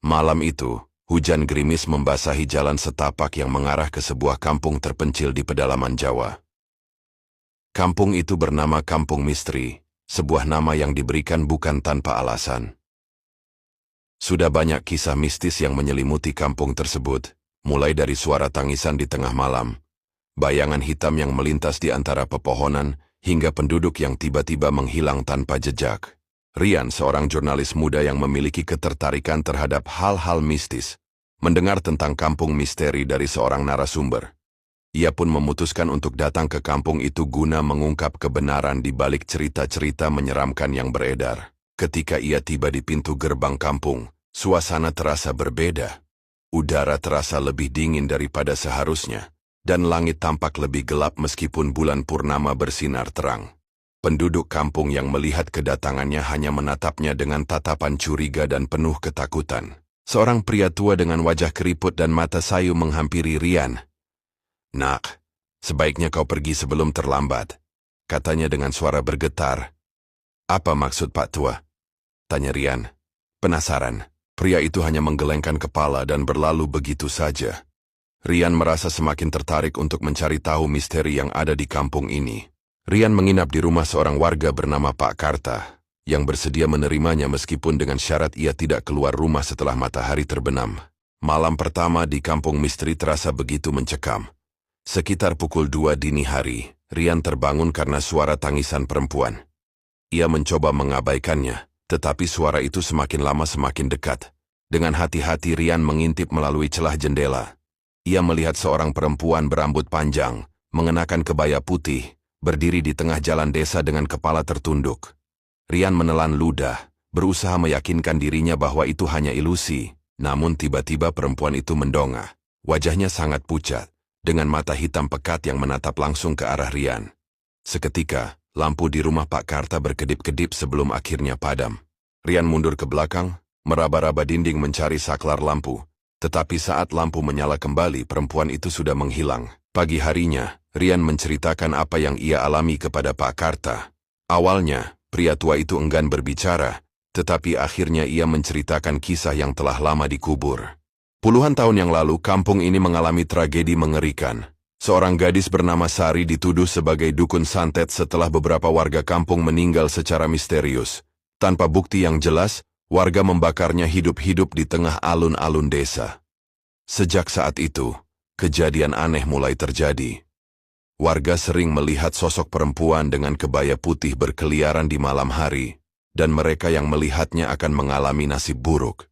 Malam itu, hujan gerimis membasahi jalan setapak yang mengarah ke sebuah kampung terpencil di pedalaman Jawa. Kampung itu bernama Kampung Misteri, sebuah nama yang diberikan bukan tanpa alasan. Sudah banyak kisah mistis yang menyelimuti kampung tersebut, mulai dari suara tangisan di tengah malam, bayangan hitam yang melintas di antara pepohonan, hingga penduduk yang tiba-tiba menghilang tanpa jejak. Rian, seorang jurnalis muda yang memiliki ketertarikan terhadap hal-hal mistis, mendengar tentang kampung misteri dari seorang narasumber. Ia pun memutuskan untuk datang ke kampung itu guna mengungkap kebenaran di balik cerita-cerita menyeramkan yang beredar. Ketika ia tiba di pintu gerbang kampung, suasana terasa berbeda. Udara terasa lebih dingin daripada seharusnya, dan langit tampak lebih gelap meskipun bulan purnama bersinar terang. Penduduk kampung yang melihat kedatangannya hanya menatapnya dengan tatapan curiga dan penuh ketakutan. Seorang pria tua dengan wajah keriput dan mata sayu menghampiri Rian. "Nak, sebaiknya kau pergi sebelum terlambat," katanya dengan suara bergetar. "Apa maksud Pak Tua?" tanya Rian. Penasaran, pria itu hanya menggelengkan kepala dan berlalu begitu saja. Rian merasa semakin tertarik untuk mencari tahu misteri yang ada di kampung ini. Rian menginap di rumah seorang warga bernama Pak Karta, yang bersedia menerimanya meskipun dengan syarat ia tidak keluar rumah setelah matahari terbenam. Malam pertama di kampung misteri terasa begitu mencekam. Sekitar pukul 2 dini hari, Rian terbangun karena suara tangisan perempuan. Ia mencoba mengabaikannya, tetapi suara itu semakin lama semakin dekat. Dengan hati-hati Rian mengintip melalui celah jendela. Ia melihat seorang perempuan berambut panjang, mengenakan kebaya putih, berdiri di tengah jalan desa dengan kepala tertunduk. Rian menelan ludah, berusaha meyakinkan dirinya bahwa itu hanya ilusi. Namun tiba-tiba perempuan itu mendongak. Wajahnya sangat pucat, dengan mata hitam pekat yang menatap langsung ke arah Rian. Seketika, lampu di rumah Pak Karta berkedip-kedip sebelum akhirnya padam. Rian mundur ke belakang, meraba-raba dinding mencari saklar lampu. Tetapi saat lampu menyala kembali, perempuan itu sudah menghilang. Pagi harinya, Rian menceritakan apa yang ia alami kepada Pak Karta. Awalnya, pria tua itu enggan berbicara, tetapi akhirnya ia menceritakan kisah yang telah lama dikubur. Puluhan tahun yang lalu, kampung ini mengalami tragedi mengerikan. Seorang gadis bernama Sari dituduh sebagai dukun santet setelah beberapa warga kampung meninggal secara misterius. Tanpa bukti yang jelas, warga membakarnya hidup-hidup di tengah alun-alun desa. Sejak saat itu, kejadian aneh mulai terjadi. Warga sering melihat sosok perempuan dengan kebaya putih berkeliaran di malam hari, dan mereka yang melihatnya akan mengalami nasib buruk.